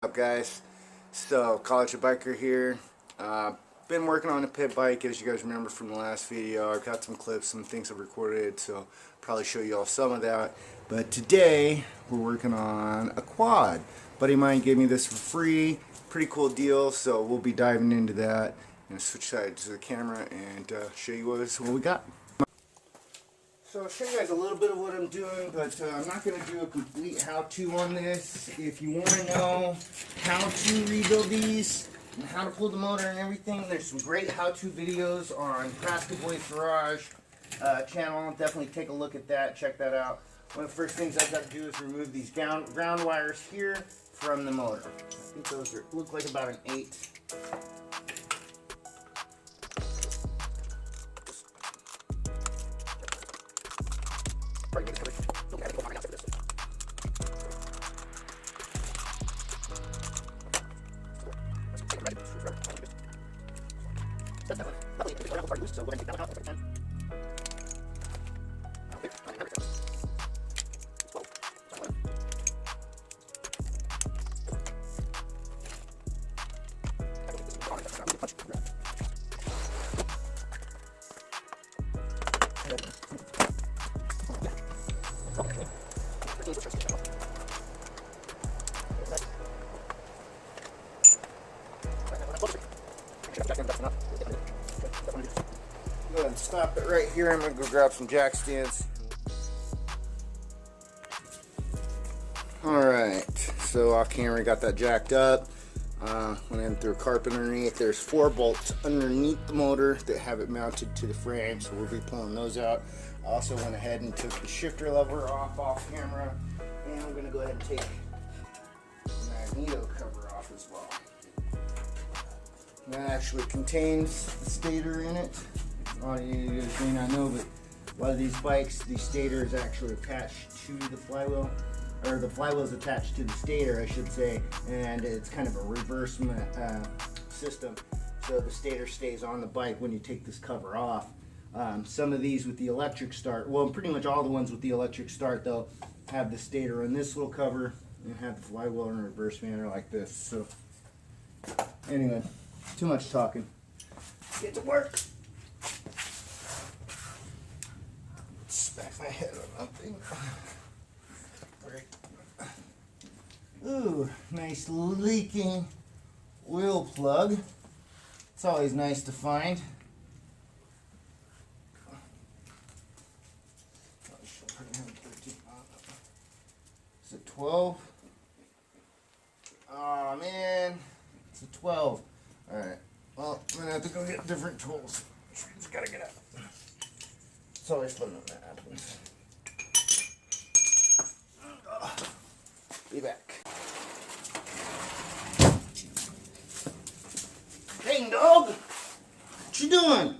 Up guys, so College Biker here. Been working on a pit bike, as you guys remember from the last video. I've got some clips, some things I've recorded, so probably show you all some of that. But today we're working on a quad. Buddy of mine gave me this for free, pretty cool deal. So we'll be diving into that and switch sides to the camera and show you what we got. So I'll show you guys a little bit of what I'm doing, but I'm not going to do a complete how-to on this. If you want to know how to rebuild these and how to pull the motor and everything, there's some great how-to videos on Crafty Boys Garage channel. Definitely take a look at that, check that out. One of the first things I've got to do is remove these ground wires here from the motor. I think those look like about an 8. Go ahead and stop it right here. I'm going to go grab some jack stands. Alright, so off camera got that jacked up. Went in through a carpet underneath. There's 4 bolts underneath the motor that have it mounted to the frame, so we'll be pulling those out. I also went ahead and took the shifter lever off camera, and I'm going to go ahead and take the magneto cover off as well. That actually contains the stator in it. A lot of you guys may not know, but a lot of these bikes, the stator is actually attached to the flywheel, or the flywheel is attached to the stator, I should say, and it's kind of a reverse system. So the stator stays on the bike when you take this cover off. Some of these with the electric start, well, pretty much all the ones with the electric start, they'll have the stator in this little cover and have the flywheel in a reverse manner like this. So anyway, too much talking. Let's get to work. Smack my head on nothing. Great. Ooh, nice leaking wheel plug. It's always nice to find. Is it 12? Oh man, it's a 12. Alright, well, I'm going to have to go get different tools. Just gotta get out. It's always fun when that happens. Be back. Dang dog! What you doing?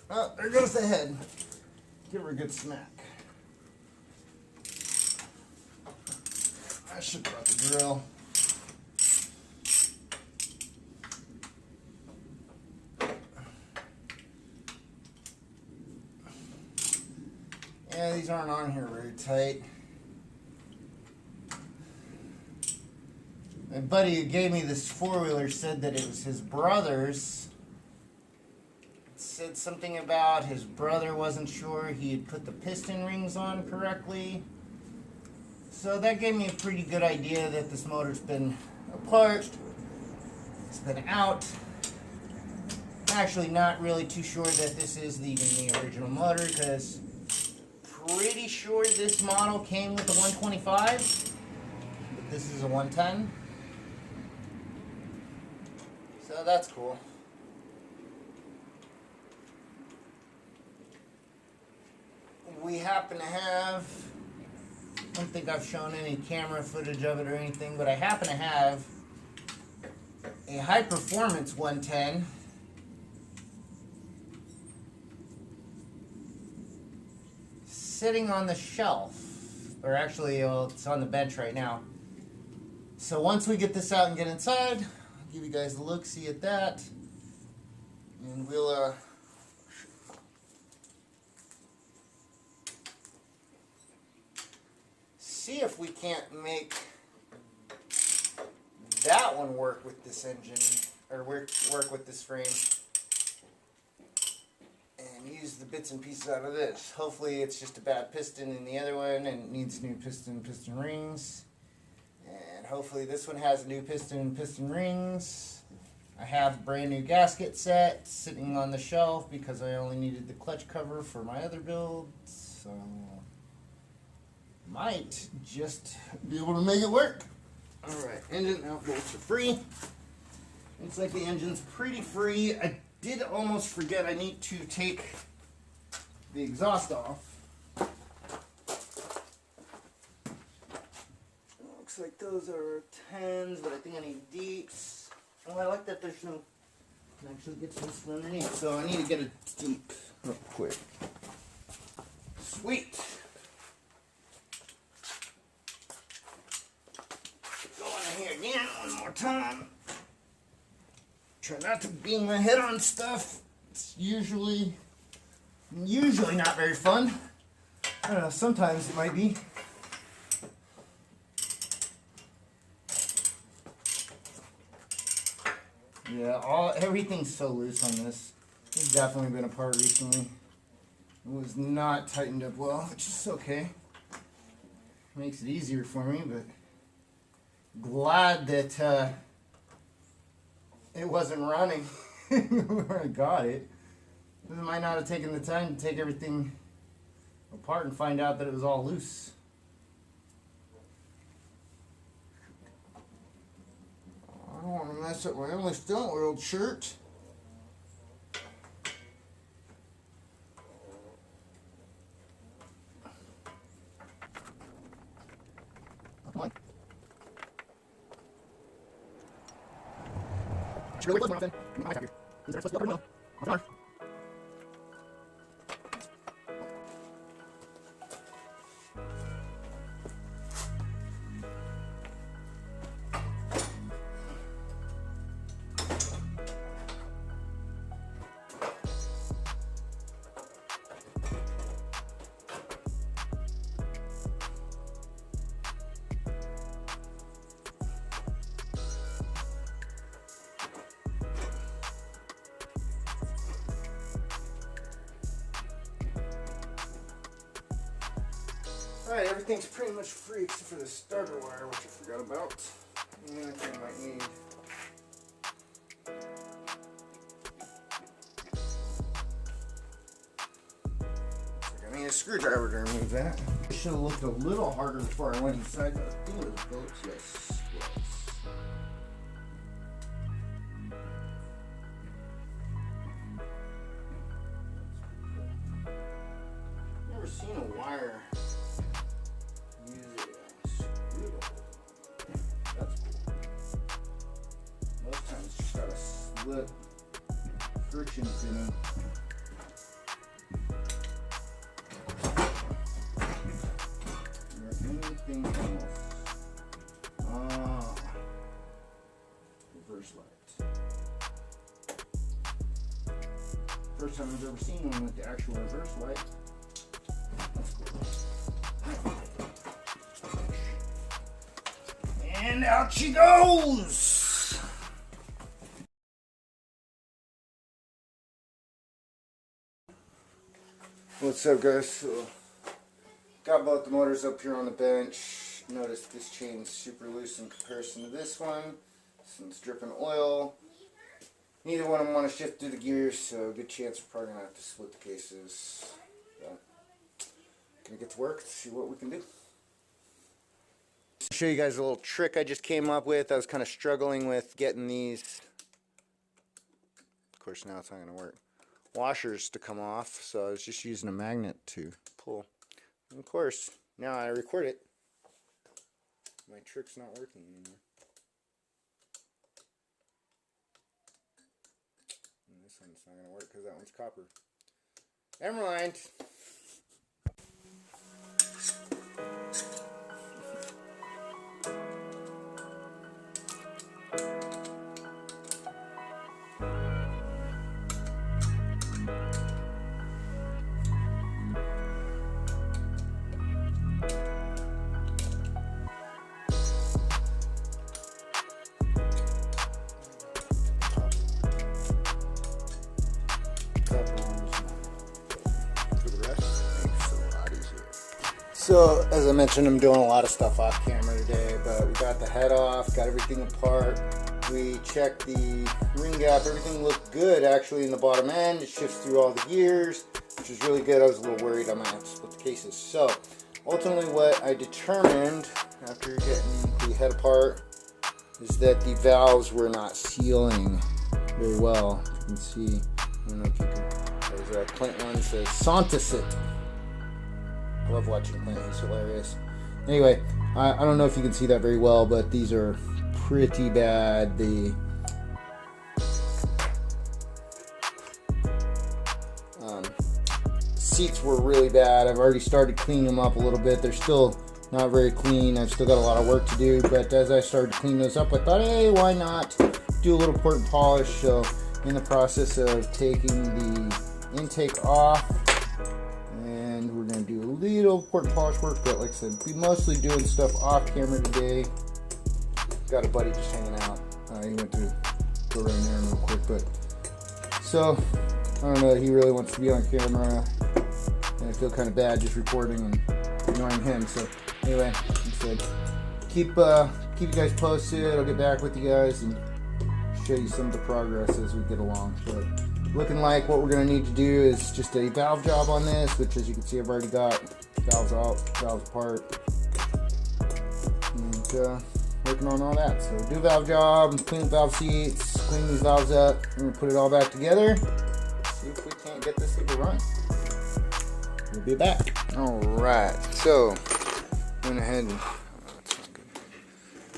Oh, there goes the head. Give her a good smack. I should brought the drill. Yeah, these aren't on here very tight. My buddy who gave me this four-wheeler said that it was his brother's. It said something about his brother wasn't sure he had put the piston rings on correctly. So that gave me a pretty good idea that this motor's been apart. It's been out. I'm actually not really too sure that this is even the original motor, because pretty sure this model came with a 125, but this is a 110. So that's cool. We happen to have, I don't think I've shown any camera footage of it or anything, but I happen to have a high performance 110 sitting on the shelf, or actually it's on the bench right now. So once we get this out and get inside, I'll give you guys a look, see at that, and we'll see if we can't make one work with this engine, or work with this frame, and use the bits and pieces out of this. Hopefully it's just a bad piston in the other one and it needs new piston rings. And hopefully this one has a new piston rings. I have a brand new gasket set sitting on the shelf because I only needed the clutch cover for my other build. So might just be able to make it work. Alright, engine outbolts are free. Looks like the engine's pretty free. I did almost forget I need to take the exhaust off. Looks like those are 10s, but I think I need deeps. Oh, I like that there's no, I can actually get this from underneath. So I need to get a deep real quick. Sweet. Go in here again one more time. Try not to bang my head on stuff. It's usually not very fun. I don't know, sometimes it might be. Yeah, everything's so loose on this. This has definitely been apart recently. It was not tightened up well, which is okay. Makes it easier for me, but glad that it wasn't running when I got it. I might not have taken the time to take everything apart and find out that it was all loose. I don't want to mess up my Emily Stone World shirt. Come on. It's really good nothing. I have here. Is there supposed to be up or no? Alright, everything's pretty much free except for the starter wire, which I forgot about. And the only thing I might need. I need a screwdriver to remove that. I should have looked a little harder before I went inside, but I think it was bolts, yes. Never seen a wire. Split friction fitting. Or anything else. Reverse light. First time I've ever seen one with the actual reverse light. That's cool. And out she goes! What's up, guys? So, got both the motors up here on the bench. Notice this chain's super loose in comparison to this one. This one's dripping oil. Neither one of them want to shift through the gears, so good chance we're probably going to have to split the cases. Gonna get to work, see what we can do. I'll show you guys a little trick I just came up with. I was kind of struggling with getting these. Of course, now it's not going to work. Washers to come off, so I was just using a magnet to pull. And of course, now I record it. My trick's not working anymore. And this one's not going to work because that one's copper. Never mind. So, as I mentioned, I'm doing a lot of stuff off camera today, but we got the head off, got everything apart. We checked the ring gap, everything looked good actually in the bottom end. It shifts through all the gears, which is really good. I was a little worried I might have to split the cases. So, ultimately what I determined after getting the head apart is that the valves were not sealing very well. You can see, I don't know if you can, there's a Clint one that says Santasit. I love watching Clint, he's hilarious. Anyway, I don't know if you can see that very well, but these are pretty bad. The seats were really bad. I've already started cleaning them up a little bit. They're still not very clean. I've still got a lot of work to do, but as I started to clean those up, I thought, hey, why not do a little port and polish? So in the process of taking the intake off, and we're going to do a little port and polish work, but like I said, be mostly doing stuff off camera today. Got a buddy just hanging out. He went to go right in there real quick, but so I don't know. He really wants to be on camera, and I feel kind of bad just recording and annoying him. So anyway, he said keep you guys posted. I'll get back with you guys and show you some of the progress as we get along. But looking like what we're going to need to do is just a valve job on this, which as you can see I've already got valves out, valves apart, and working on all that. So do a valve job, clean the valve seats, clean these valves up, and we'll put it all back together. See if we can't get this thing to run. We'll be back. Alright, so went ahead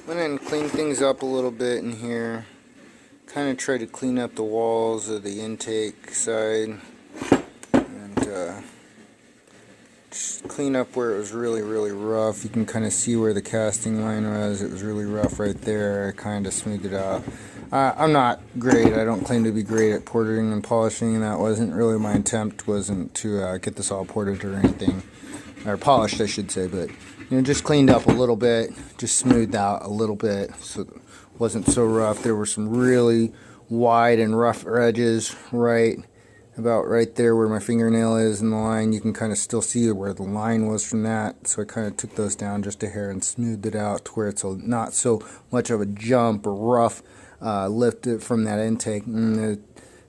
and cleaned things up a little bit in here. Kind of tried to clean up the walls of the intake side, and just clean up where it was really rough. You can kind of see where the casting line was. It was really rough right there. I kind of smoothed it out. I'm not great. I don't claim to be great at porting and polishing, and that wasn't really my intent. Wasn't to get this all ported or anything, or polished I should say, but just cleaned up a little bit, just smoothed out a little bit so it wasn't so rough. There were some really wide and rough edges about right there where my fingernail is in the line. You can kind of still see where the line was from that, so I kind of took those down just a hair and smoothed it out to where it's not so much of a jump or rough lift from that intake. And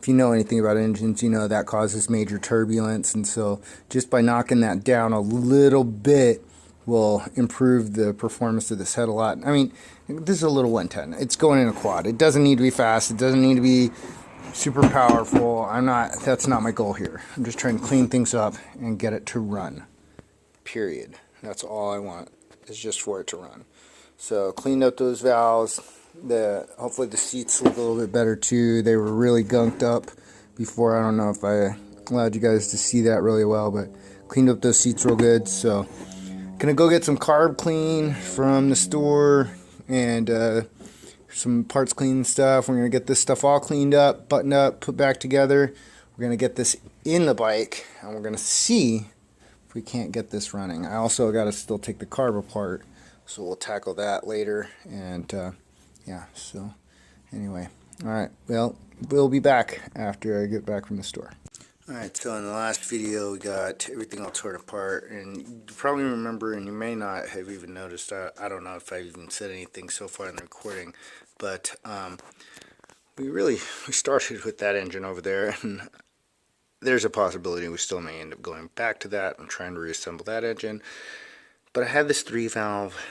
if you know anything about engines, you know that causes major turbulence, and so just by knocking that down a little bit will improve the performance of this head a lot. I mean, this is a little 110. It's going in a quad. It doesn't need to be fast. It doesn't need to be super powerful. That's not my goal here. I'm just trying to clean things up and get it to run. Period. That's all I want, is just for it to run. So cleaned up those valves. Hopefully the seats look a little bit better too. They were really gunked up before. I don't know if I allowed you guys to see that really well, but cleaned up those seats real good. So gonna go get some carb clean from the store and some parts clean stuff. We're gonna get this stuff all cleaned up, buttoned up, put back together. We're gonna get this in the bike, and we're gonna see if we can't get this running. I also gotta still take the carb apart, so we'll tackle that later. And yeah, so anyway, all right, well, we'll be back after I get back from the store. Alright, so in the last video we got everything all torn apart, and you probably remember, and you may not have even noticed, I don't know if I even said anything so far in the recording, but we started with that engine over there, and there's a possibility we still may end up going back to that and trying to reassemble that engine. But I had this 3-valve,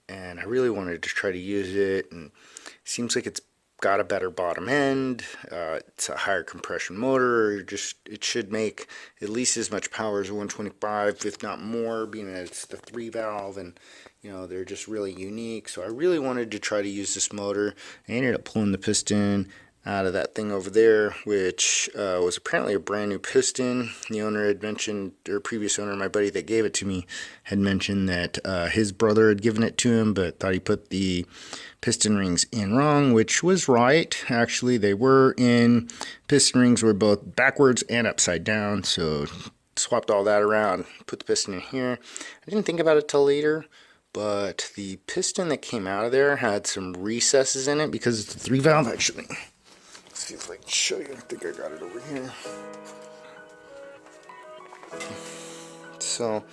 and I really wanted to try to use it, and it seems like it's got a better bottom end. It's a higher compression motor. It should make at least as much power as a 125, if not more, being that it's the 3-valve, and they're just really unique. So I really wanted to try to use this motor. I ended up pulling the piston out of that thing over there, which was apparently a brand new piston. The owner had mentioned, or previous owner, my buddy that gave it to me, had mentioned that his brother had given it to him, but thought he put the piston rings in wrong, which was right. Actually, they were in. Piston rings were both backwards and upside down, so swapped all that around, put the piston in here. I didn't think about it till later, but the piston that came out of there had some recesses in it because it's a 3-valve actually. Let's see if I can show you. I think I got it over here. So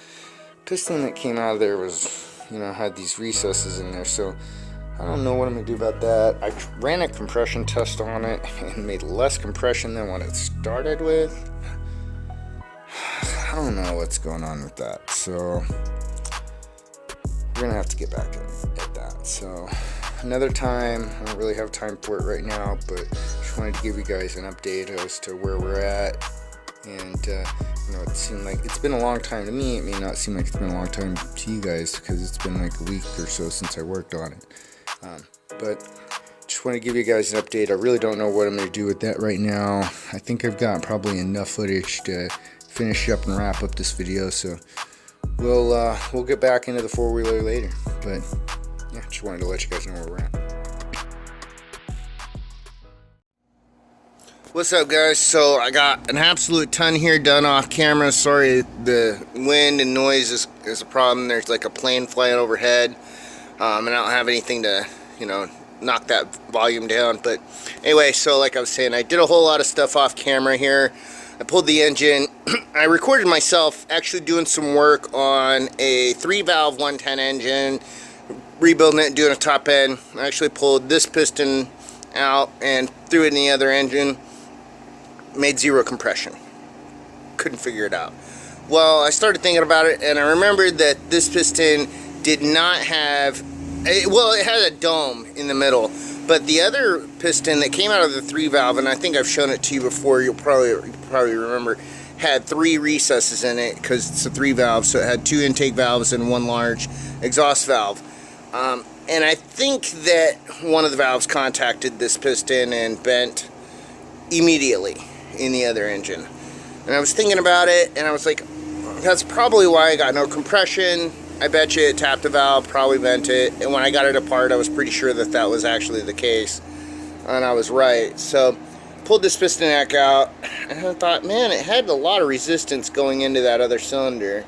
piston that came out of there was, you know, had these recesses in there, so I don't know what I'm gonna do about that. I ran a compression test on it and made less compression than what it started with. I don't know what's going on with that, so we're gonna have to get back at that. So another time. I don't really have time for it right now, but just wanted to give you guys an update as to where we're at. And you know, it seemed like it's been a long time to me. It may not seem like it's been a long time to you guys because it's been like a week or so since I worked on it. But just want to give you guys an update. I really don't know what I'm going to do with that right now. I think I've got probably enough footage to finish up and wrap up this video. So we'll get back into the four-wheeler later. But yeah, just wanted to let you guys know where we're at. What's up, guys? So I got an absolute ton here done off camera. Sorry, the wind and noise is a problem. There's like a plane flying overhead, and I don't have anything to, you know, knock that volume down. But anyway, so like I was saying, I did a whole lot of stuff off camera here. I pulled the engine. I recorded myself actually doing some work on a 3-valve 110 engine, rebuilding it, doing a top end. I actually pulled this piston out and threw it in the other engine. Made zero compression. Couldn't figure it out. Well, I started thinking about it, and I remembered that this piston did not have, well, it had a dome in the middle, but the other piston that came out of the 3-valve, and I think I've shown it to you before, you'll probably remember, had 3 recesses in it because it's a 3-valve, so it had 2 intake valves and 1 large exhaust valve. And I think that one of the valves contacted this piston and bent immediately in the other engine. And I was thinking about it, and I was like, that's probably why I got no compression. I bet you it tapped the valve, probably bent it, and when I got it apart, I was pretty sure that that was actually the case, and I was right. So pulled this piston neck out, and I thought, man, it had a lot of resistance going into that other cylinder.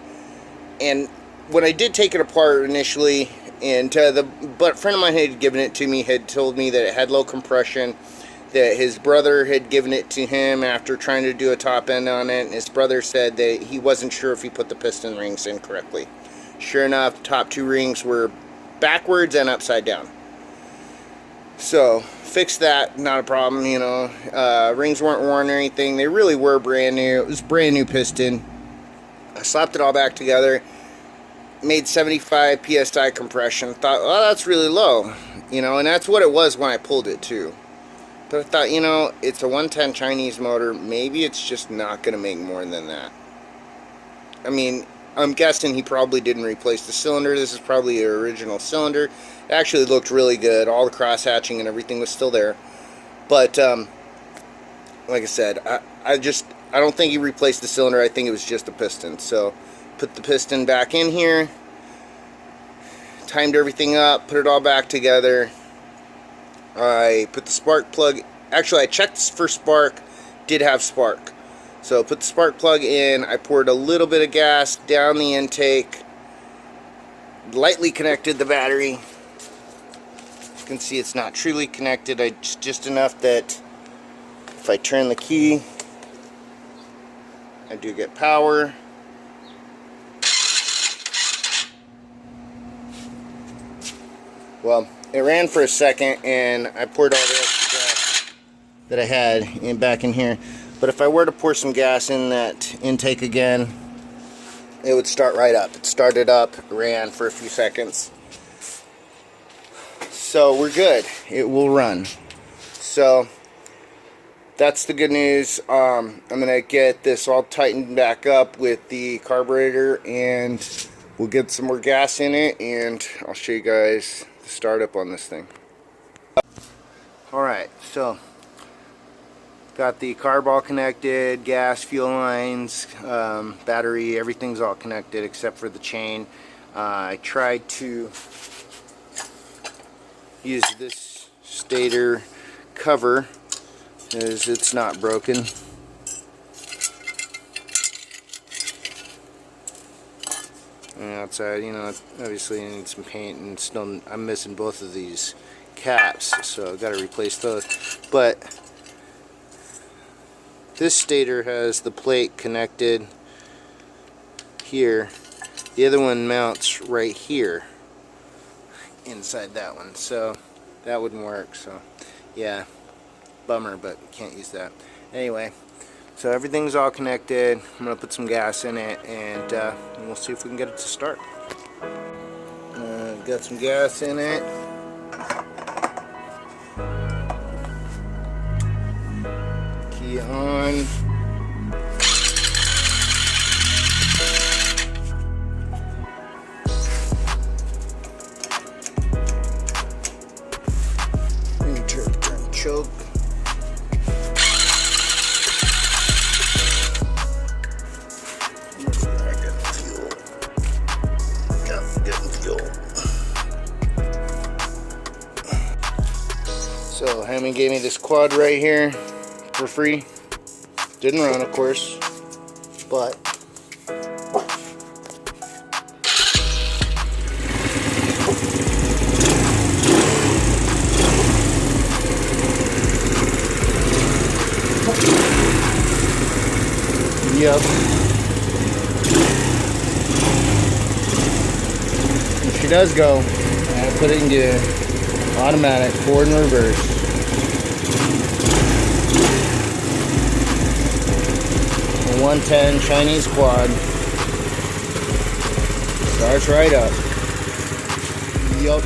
And when I did take it apart initially, and but a friend of mine had given it to me, had told me that it had low compression, that his brother had given it to him after trying to do a top end on it, and his brother said that he wasn't sure if he put the piston rings in correctly. Sure enough, top 2 rings were backwards and upside down. So fixed that, not a problem, you know. Rings weren't worn or anything. They really were brand new. It was a brand new piston. I slapped it all back together, made 75 psi compression. Thought, well, that's really low, you know, and that's what it was when I pulled it too. But I thought, you know, it's a 110 Chinese motor. Maybe it's just not going to make more than that. I mean, I'm guessing he probably didn't replace the cylinder. This is probably an original cylinder. It actually looked really good. All the cross hatching and everything was still there. But, like I said, I don't think he replaced the cylinder. I think it was just a piston. So, put the piston back in here. Timed everything up. Put it all back together. I put the spark plug, actually I checked for spark, did have spark. So put the spark plug in, I poured a little bit of gas down the intake, lightly connected the battery. You can see it's not truly connected, just enough that if I turn the key, I do get power. Well, it ran for a second, and I poured all the extra gas that I had back in here. But if I were to pour some gas in that intake again, it would start right up. It started up, ran for a few seconds. So we're good. It will run. So that's the good news. I'm going to get this all tightened back up with the carburetor, and we'll get some more gas in it, and I'll show you guys startup on this thing. Alright, so got the carb all connected, gas, fuel lines, battery, everything's all connected except for the chain. I tried to use this stator cover as it's not broken. And outside, you know, obviously I need some paint, and still I'm missing both of these caps, so I've got to replace those. But this stator has the plate connected here The other one mounts right here inside that one, so that wouldn't work. So yeah, bummer, but can't use that. Anyway, so everything's all connected. I'm gonna put some gas in it, and we'll see if we can get it to start. Got some gas in it. Key on. Turn choke. So Hammond gave me this quad right here for free. Didn't run, of course, but yep. If she does go, I gotta put it in gear. Automatic, forward and reverse. A 110 Chinese quad. Starts right up. Yup.